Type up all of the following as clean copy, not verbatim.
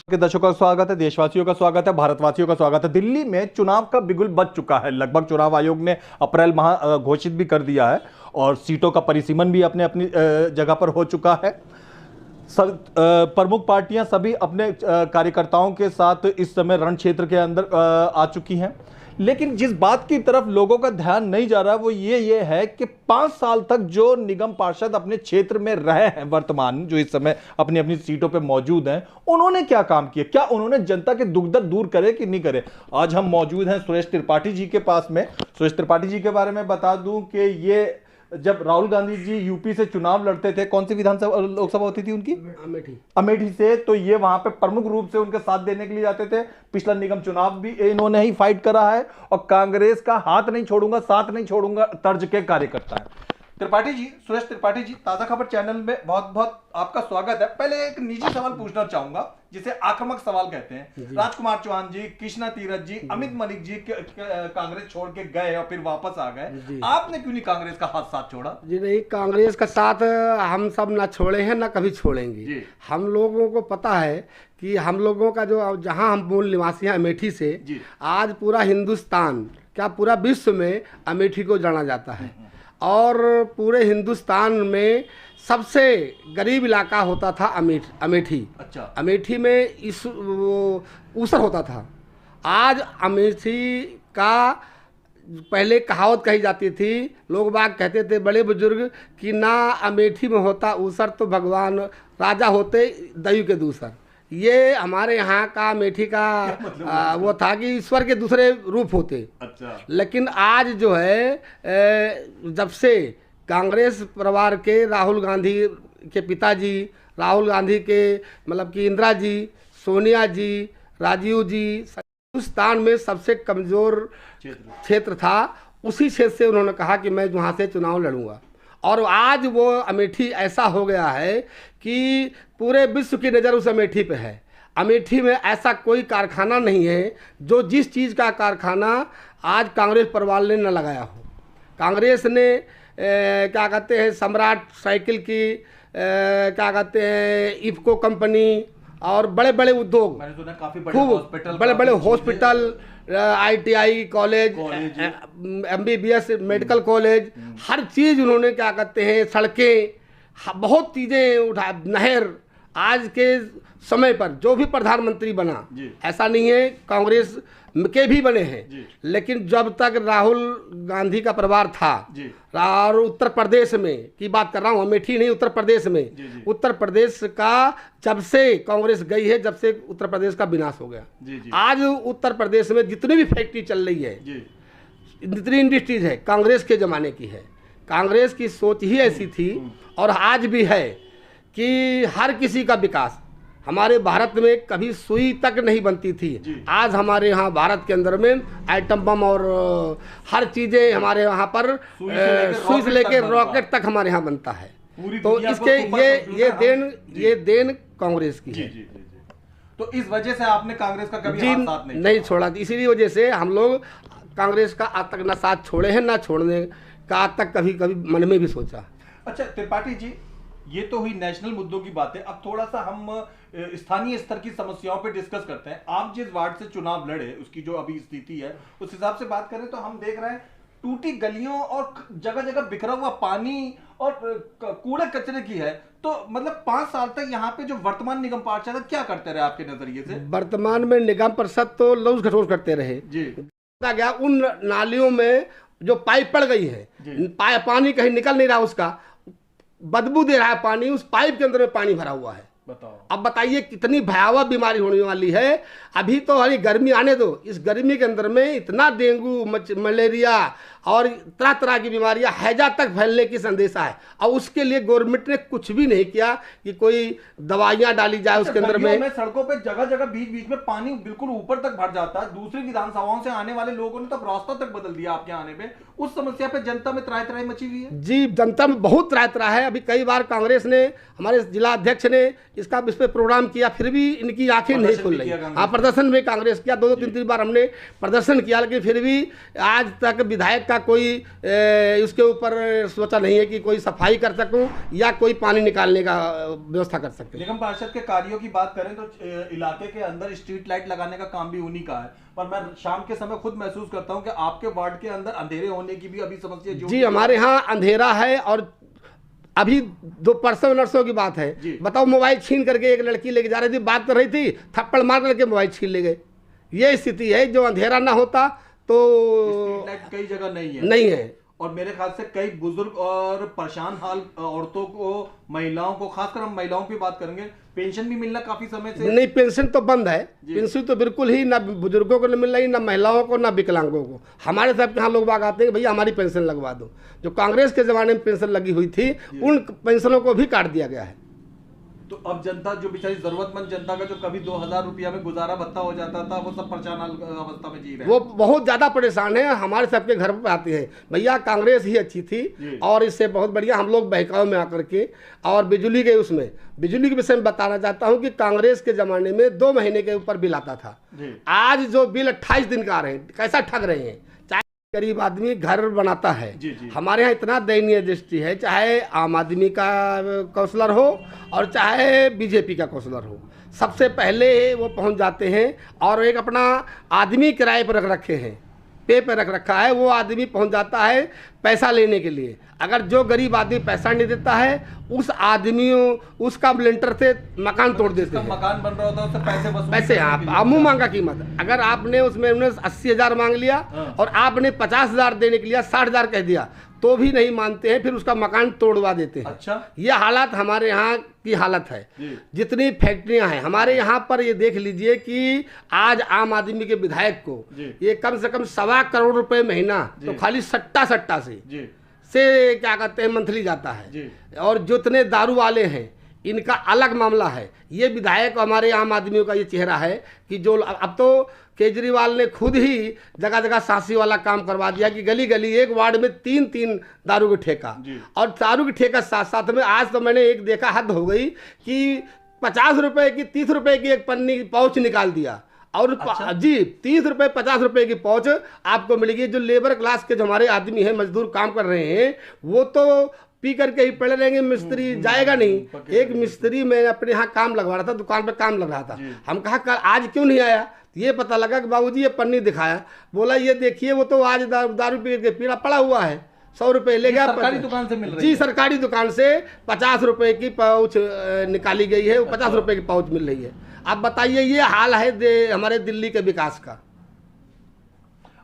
के दर्शकों का स्वागत है, देशवासियों का स्वागत है, भारतवासियों का स्वागत है। दिल्ली में चुनाव का बिगुल बज चुका है। लगभग चुनाव आयोग ने अप्रैल माह घोषित भी कर दिया है और सीटों का परिसीमन भी अपने अपनी जगह पर हो चुका है। प्रमुख पार्टियां सभी अपने कार्यकर्ताओं के साथ इस समय रण क्षेत्र के अंदर आ चुकी हैं। लेकिन जिस बात की तरफ लोगों का ध्यान नहीं जा रहा वो ये है कि 5 साल तक जो निगम पार्षद अपने क्षेत्र में रहे हैं, वर्तमान जो इस समय अपनी अपनी सीटों पे मौजूद हैं, उन्होंने क्या काम किया, क्या उन्होंने जनता के दुख दर्द दूर करे कि नहीं करे। आज हम मौजूद हैं सुरेश त्रिपाठी जी के पास में। सुरेश त्रिपाठी जी के बारे में बता दूं कि ये जब राहुल गांधी जी यूपी से चुनाव लड़ते थे, कौन सी विधानसभा लोकसभा होती थी उनकी, अमेठी से, तो ये वहां पे प्रमुख रूप से उनके साथ देने के लिए जाते थे। पिछला निगम चुनाव भी इन्होंने ही फाइट करा है और कांग्रेस का हाथ नहीं छोड़ूंगा, साथ नहीं छोड़ूंगा तर्ज के कार्यकर्ता है। त्रिपाठी जी, सुरेश त्रिपाठी जी, ताजा खबर चैनल में बहुत बहुत आपका स्वागत है। पहले एक निजी सवाल पूछना चाहूंगा जिसे आक्रामक सवाल कहते हैं। राजकुमार चौहान जी, कृष्णा तीरथ जी, अमित मलिक जी कांग्रेस छोड़ के गए और फिर वापस आ गए, आपने क्यों नहीं कांग्रेस का हाथ साथ छोड़ा? जी नहीं, कांग्रेस का साथ हम सब ना छोड़े हैं ना कभी छोड़ेंगे। हम लोगों को पता है कि हम लोगों का जो जहां हम मूल निवासी हैं अमेठी से, आज पूरा हिंदुस्तान क्या पूरा विश्व में अमेठी को जाना जाता है और पूरे हिंदुस्तान में सबसे गरीब इलाका होता था अमेठी। अच्छा। अमेठी में ऊसर होता था। आज अमेठी का पहले कहावत कही जाती थी, लोग बाग कहते थे बड़े बुजुर्ग कि ना अमेठी में होता ऊसर तो भगवान राजा होते दयु के दूसर। ये हमारे यहाँ का अमेठी का वो था कि ईश्वर के दूसरे रूप होते। अच्छा। लेकिन आज जो है जब से कांग्रेस परिवार के राहुल गांधी के पिताजी, राहुल गांधी के मतलब कि इंदिरा जी, सोनिया जी, राजीव जी, हिंदुस्तान में सबसे कमज़ोर क्षेत्र था, उसी क्षेत्र से उन्होंने कहा कि मैं वहाँ से चुनाव लड़ूंगा। और आज वो अमेठी ऐसा हो गया है कि पूरे विश्व की नज़र उस अमेठी पे है। अमेठी में ऐसा कोई कारखाना नहीं है जो जिस चीज़ का कारखाना आज कांग्रेस परिवार ने न लगाया हो। कांग्रेस ने क्या कहते हैं सम्राट साइकिल की, क्या कहते हैं इफको कंपनी और बड़े बड़े उद्योग, खूब बड़े बड़े hospital, ITI college, MBBS medical college, हर चीज़ उन्होंने क्या कहते हैं सड़कें, बहुत चीज़ें उठा, नहर। आज के समय पर जो भी प्रधानमंत्री बना, ऐसा नहीं है कांग्रेस के भी बने हैं, लेकिन जब तक राहुल गांधी का परिवार था और उत्तर प्रदेश में की बात कर रहा हूँ, अमेठी नहीं उत्तर प्रदेश में, उत्तर प्रदेश का जब से कांग्रेस गई है, जब से उत्तर प्रदेश का विनाश हो गया। आज उत्तर प्रदेश में जितनी भी फैक्ट्री चल रही है, जितनी इंडस्ट्रीज है, कांग्रेस के ज़माने की है। कांग्रेस की सोच ही ऐसी थी और आज भी है कि हर किसी का विकास। हमारे भारत में कभी सुई तक नहीं बनती थी, आज हमारे यहाँ भारत के अंदर में एटम बम और हर चीज़ें हमारे यहाँ पर सुई से लेकर रॉकेट तक हमारे यहाँ बनता है। तो इसके ये देन कांग्रेस की है। तो इस वजह से आपने कांग्रेस का कभी हाथ साथ नहीं छोड़ा। इसीलिए वजह से हम लोग कांग्रेस का आज तक ना साथ छोड़े हैं ना छोड़ने का आज तक कभी कभी मन में भी सोचा। अच्छा त्रिपाठी जी, ये तो हुई नेशनल मुद्दों की बातें। अब थोड़ा सा हम स्थानीय स्तर की समस्याओं पे डिस्कस करते हैं। आप जिस वार्ड से चुनाव लड़े उसकी जो अभी स्थिति है उस हिसाब से बात करें तो हम देख रहे हैं टूटी गलियों और जगह जगह बिखरा हुआ पानी और कूड़े कचरे की है। तो मतलब 5 साल तक यहाँ पे जो वर्तमान निगम पार्षद क्या करते रहे आपके नजरिए से? वर्तमान में निगम पार्षद तो लौस घटोस करते रहे जी। गया उन नालियों में जो पाइप पड़ गई है, पानी कहीं निकल नहीं रहा, उसका बदबू दे रहा है पानी, उस पाइप के अंदर में पानी भरा हुआ है। बताओ, अब बताइए कितनी भयावह बीमारी होने वाली है। अभी तो हरी गर्मी आने दो, इस गर्मी के अंदर में इतना डेंगू, मलेरिया और तरह तरह की बीमारियां हैजा तक फैलने की संदेशा है। और उसके लिए गवर्नमेंट ने कुछ भी नहीं किया कि कोई दवाइयां डाली जाए उसके अंदर में। सड़कों पे जगह जगह बीच बीच में पानी बिल्कुल ऊपर तक भर जाता है। दूसरी विधानसभाओं से आने वाले लोगों ने तो रास्ता तक बदल दिया आपके आने पे। उस समस्या पे जनता में त्राही त्राही मची हुई है। जी, जनता में बहुत त्राही त्राही है। अभी कई बार कांग्रेस ने, हमारे जिला अध्यक्ष ने इसका इस पर प्रोग्राम किया, फिर भी इनकी आंखें नहीं खुल रही। हाँ, प्रदर्शन में कांग्रेस किया, 2-2 3-3 बार हमने प्रदर्शन किया, लेकिन फिर भी आज तक विधायक का कोई उसके ऊपर सोचा नहीं है कि कोई सफाई कर सकूं या कोई पानी निकालने का व्यवस्था कर सके। निगम पार्षद के कार्यों की बात करें तो इलाके के अंदर स्ट्रीट लाइट लगाने का काम भी उन्हीं का है, पर मैं शाम के समय खुद महसूस करता हूं कि आपके वार्ड के अंदर अंधेरे होने की भी अभी समस्या जी हमारे यहाँ अंधेरा है। और अभी 2 परसों नरसों की बात है, बताओ, मोबाइल छीन करके एक लड़की लेके जा रही थी, बात कर रही थी, थप्पड़ मार करके मोबाइल छीन ले गए। ये स्थिति है। जो अंधेरा ना होता तो कई जगह नहीं है। और मेरे ख्याल से कई बुजुर्ग और परेशान हाल औरतों को, महिलाओं को, खासकर हम महिलाओं की बात करेंगे, पेंशन भी मिलना काफी समय से नहीं, पेंशन तो बंद है। पेंशन तो बिल्कुल ही ना बुजुर्गों को नहीं मिल रही, ना महिलाओं को, ना विकलांगों को। हमारे साहब यहाँ लोग बाग आते हैं कि भैया हमारी पेंशन लगवा दो। जो कांग्रेस के जमाने में पेंशन लगी हुई थी उन पेंशनों को भी काट दिया गया है। तो अब जनता, जो बेचारी जरूरतमंद जनता का जो कभी 2000 रुपया में गुजारा भत्ता हो जाता था, वो सब परेशान अवस्था में जी रहे हैं। वो बहुत ज्यादा परेशान है। हमारे सबके घर पर आते हैं, भैया कांग्रेस ही अच्छी थी और इससे बहुत बढ़िया हम लोग बहकाव में आकर के। और बिजली के विषय में बताना चाहता हूं कि कांग्रेस के जमाने में 2 महीने के ऊपर बिल आता था। आज जो बिल 28 दिन का आ रहे हैं, कैसा ठग रहे हैं। गरीब आदमी घर बनाता है। हमारे यहाँ इतना दयनीय दृष्टि है, चाहे आम आदमी का काउंसलर हो और चाहे बीजेपी का काउंसलर हो, सबसे पहले वो पहुंच जाते हैं और एक अपना आदमी किराए पर रख रखे हैं, पे पे रख रखा है। वो आदमी पहुंच जाता है पैसा लेने के लिए। अगर जो गरीब आदमी पैसा नहीं देता है, उस आदमी उसका लेंटर से मकान तोड़ देते हैं। मकान बन रहा होता है, उससे पैसे आप मुंह मांगा कीमत। अगर आपने उसमें 80,000 मांग लिया और आपने 50,000 देने के लिए 60,000 कह दिया, तो भी नहीं मानते हैं, फिर उसका मकान तोड़वा देते हैं। अच्छा, ये हालात हमारे यहाँ की हालत है। जितनी फैक्ट्रियां हैं हमारे यहाँ पर, ये देख लीजिए कि आज आम आदमी के विधायक को ये कम से कम 1.25 करोड़ रुपए महीना तो खाली सट्टा से क्या कहते हैं मंथली जाता है। और जितने दारू वाले हैं इनका अलग मामला है। ये विधायक हमारे आम आदमियों का ये चेहरा है कि जो अब तो केजरीवाल ने खुद ही जगह जगह सांसी वाला काम करवा दिया कि गली गली एक वार्ड में 3-3 दारू के ठेका। और दारू के ठेका साथ साथ में आज तो मैंने एक देखा, हद हो गई कि 50 रुपए की 30 रुपए की एक पन्नी पाउच निकाल दिया। और अच्छा? जी 30 रुपए 50 रुपए की पाउच आपको मिलेगी। जो लेबर क्लास के जो हमारे आदमी हैं, मजदूर काम कर रहे हैं, वो तो पी करके ही पड़े रहेंगे, मिस्त्री जाएगा नहीं। एक मिस्त्री मैं अपने यहाँ काम लगवा रहा था, दुकान पे काम लग रहा था। हम कहा कल आज क्यों नहीं आया, ये पता लगा कि बाबूजी ये पन्नी दिखाया, बोला ये देखिए वो तो आज दारू पी के पीला पड़ा हुआ है, 100 रुपए ले गया। सरकारी दुकान से मिल रही है। जी सरकारी दुकान से 50 रुपए की पाउच निकाली गई है, 50 रुपए की पाउच मिल रही है। अब बताइए, ये हाल है हमारे दिल्ली के विकास का।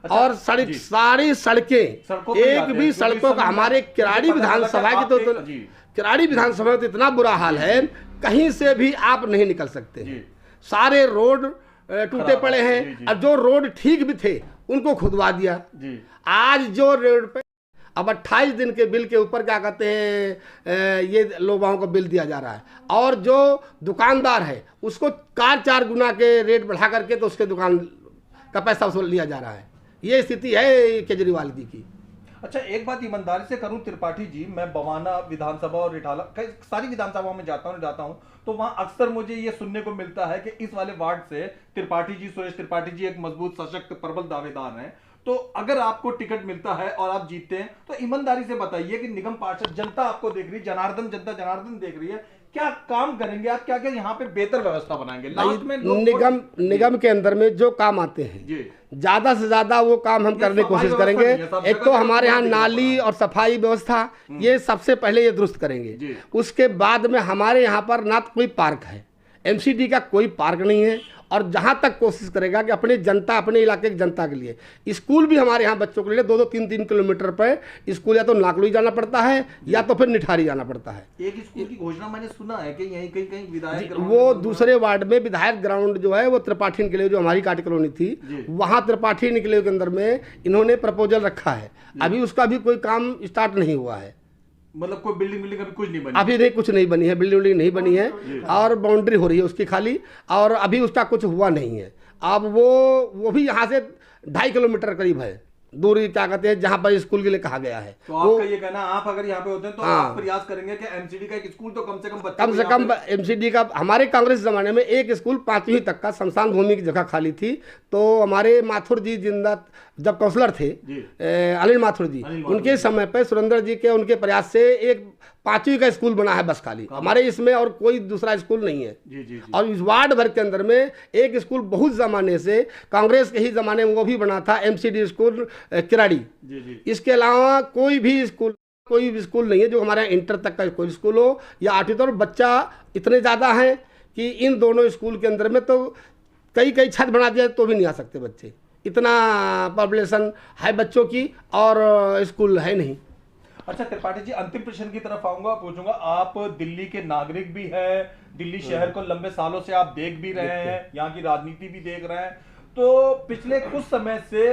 अच्छा, और सारी सड़कें, एक भी सड़कों का, हमारे किराड़ी विधानसभा की तो किराड़ी विधानसभा में तो इतना बुरा हाल है, कहीं से भी आप नहीं निकल सकते। सारे रोड टूटे पड़े हैं। और जो रोड ठीक भी थे उनको खुदवा दिया। आज जो रोड पे अब 28 दिन के बिल के ऊपर क्या कहते हैं, ये लोगों को बिल दिया जा रहा है। और जो दुकानदार है उसको 4 गुना के रेट बढ़ा करके तो उसके दुकान का पैसा वसूल लिया जा रहा है। ये स्थिति है केजरीवाल जी की। अच्छा, एक बात ईमानदारी से करूं त्रिपाठी जी, मैं बवाना विधानसभा और रिठाला सारी विधानसभाओं में जाता हूं तो वहां अक्सर मुझे ये सुनने को मिलता है कि इस वाले वार्ड से त्रिपाठी जी, सुरेश त्रिपाठी जी एक मजबूत, सशक्त, प्रबल दावेदार हैं। तो अगर आपको टिकट मिलता है और आप जीतते हैं तो ईमानदारी से बताइए कि निगम पार्षद, जनता आपको देख रही है, जनार्दन देख रही है, क्या काम करेंगे आप, क्या क्या यहाँ पे बेहतर व्यवस्था बनाएंगे? लास्ट में निगम के अंदर में जो काम आते हैं ज्यादा से ज्यादा वो काम हम करने की कोशिश करेंगे। एक तो हमारे यहाँ नाली और सफाई व्यवस्था, ये सबसे पहले ये दुरुस्त करेंगे। उसके बाद में हमारे यहाँ पर ना कोई पार्क है, एमसीडी का कोई पार्क नहीं है। और जहाँ तक कोशिश करेगा कि अपने इलाके की जनता के लिए स्कूल भी हमारे यहाँ बच्चों के लिए 2-2 3-3 किलोमीटर पर स्कूल या तो नाकलुई जाना पड़ता है या तो फिर निठारी जाना पड़ता है। एक स्कूल की घोषणा मैंने सुना है कि यहीं कहीं विधायक वो दूसरे वार्ड में विधायक ग्राउंड जो है वो त्रिपाठी निकले, जो हमारी काटी कॉलोनी थी वहाँ त्रिपाठी निकले के अंदर में इन्होंने प्रपोजल रखा है। अभी उसका भी कोई काम स्टार्ट नहीं हुआ है। मतलब कोई बिल्डिंग अभी कुछ नहीं बनी, अभी नहीं, कुछ नहीं बनी है, बिल्डिंग नहीं बनी है और बाउंड्री हो रही है उसकी खाली, और अभी उसका कुछ हुआ नहीं है। अब वो भी यहाँ से 2.5 किलोमीटर करीब है दूरी क्या कहते हैं जहाँ पर स्कूल के लिए कहा गया है। तो आपका ये कहना, आप अगर यहाँ पे होते हैं तो आप प्रयास करेंगे कि एमसीडी का एक स्कूल तो कम से कम एमसीडी का, हमारे कांग्रेस ज़माने में एक स्कूल 5वीं तक का शमशान भूमि की जगह खाली थी, तो हमारे माथुर जी जिंदा जब काउंसलर थे, अनिल माथुर जी, उनके समय पर सुरेंद्र जी के उनके प्रयास से एक 5वीं का स्कूल बना है बस खाली हमारे इसमें, और कोई दूसरा स्कूल नहीं है। जी। और इस वार्ड भर के अंदर में एक स्कूल बहुत ज़माने से कांग्रेस के ही ज़माने में वो भी बना था, एमसीडी स्कूल किराड़ी। इसके अलावा कोई भी स्कूल नहीं है जो हमारे यहाँ इंटर तक का कोई स्कूल हो या 8वीं तक। बच्चा इतने ज़्यादा हैं कि इन दोनों स्कूल के अंदर में तो कई छत बना दिया तो भी नहीं आ सकते बच्चे, इतना पॉपुलेशन है बच्चों की और स्कूल है नहीं। अच्छा त्रिपाठी जी, अंतिम प्रश्न की तरफ आऊंगा, पूछूंगा, आप दिल्ली के नागरिक भी हैं, दिल्ली शहर को लंबे सालों से आप देख भी रहे हैं, यहाँ की राजनीति भी देख रहे हैं, तो पिछले कुछ समय से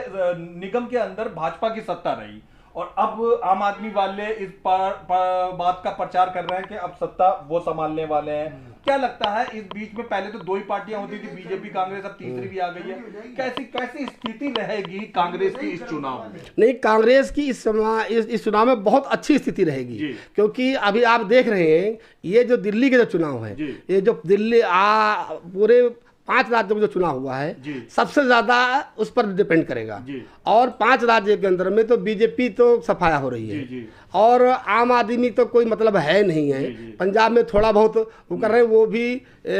निगम के अंदर भाजपा की सत्ता रही और अब आम आदमी वाले इस बात का प्रचार कर रहे हैं कि अब सत्ता वो संभालने वाले हैं। क्या लगता है इस बीच में पहले तो 2 ही पार्टियां होती थी, बीजेपी कांग्रेस, अब तीसरी भी आ गई है, कैसी स्थिति रहेगी कांग्रेस की इस चुनाव में? नहीं, कांग्रेस की इस चुनाव में बहुत अच्छी स्थिति रहेगी, क्योंकि अभी आप देख रहे हैं ये जो दिल्ली के जो चुनाव है, ये जो दिल्ली पूरे 5 राज्यों में जो चुनाव हुआ है सबसे ज्यादा उस पर डिपेंड करेगा। और 5 राज्य के अंदर में तो बीजेपी तो सफाया हो रही है और आम आदमी तो कोई मतलब है नहीं है। पंजाब में थोड़ा बहुत वो कर रहे हैं, वो भी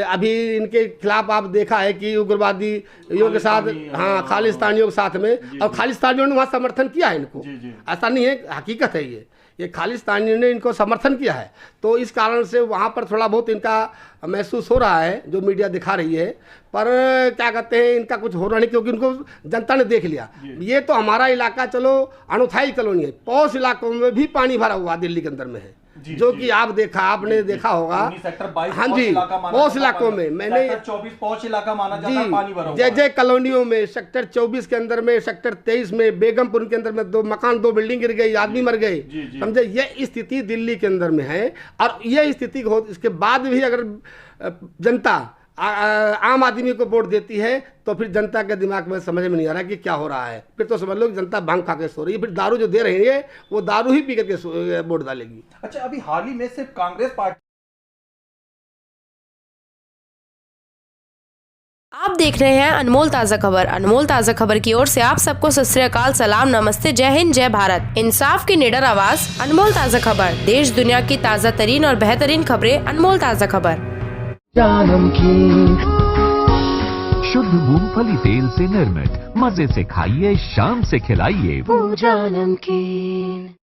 अभी इनके खिलाफ आप देखा है कि उग्रवादियों के साथ, हाँ, खालिस्तानियों के साथ में, और खालिस्तानियों ने वहाँ समर्थन किया है इनको, ऐसा नहीं है, हकीकत है ये खालिस्तानियों ने इनको समर्थन किया है। तो इस कारण से वहाँ पर थोड़ा बहुत इनका महसूस हो रहा है जो मीडिया दिखा रही है, पर क्या कहते हैं इनका कुछ हो रहा नहीं, क्योंकि उनको जनता ने देख लिया। ये तो हमारा इलाका चलो अनूठाई कॉलोनी है, पौष इलाकों में भी पानी भरा हुआ दिल्ली के अंदर में है, जो कि आपने देखा होगा। हाँ जी, पौष इलाकों में मैंने 24 पौष इलाका माना जाता है, पानी भरा हुआ है। जय कॉलोनियों में सेक्टर 24 के अंदर में, सेक्टर 23 में, बेगमपुर के अंदर में 2 बिल्डिंग गिर गई, आदमी मर गए, समझे। ये स्थिति दिल्ली के अंदर में है। और ये स्थिति हो, इसके बाद भी अगर जनता आम आदमी को वोट देती है तो फिर जनता के दिमाग में समझ में नहीं आ रहा कि क्या हो रहा है। फिर तो समझ लो कि जनता भांग खा के सो रही है, फिर दारू जो दे रही है वो दारू ही पी करके वोट डालेगी। अच्छा, अभी हाल ही में सिर्फ कांग्रेस पार्टी। आप देख रहे हैं अनमोल ताज़ा खबर। अनमोल ताज़ा खबर की ओर से आप सबको सत श्री अकाल, सलाम, नमस्ते, जय हिंद, जय भारत। इंसाफ की निडर आवाज, अनमोल ताज़ा खबर। देश दुनिया की ताज़ा तरीन और बेहतरीन खबरें, अनमोल ताज़ा खबर। शुद्ध मूंगफली तेल से निर्मित, मजे से खाइए, शाम से खिलाइए।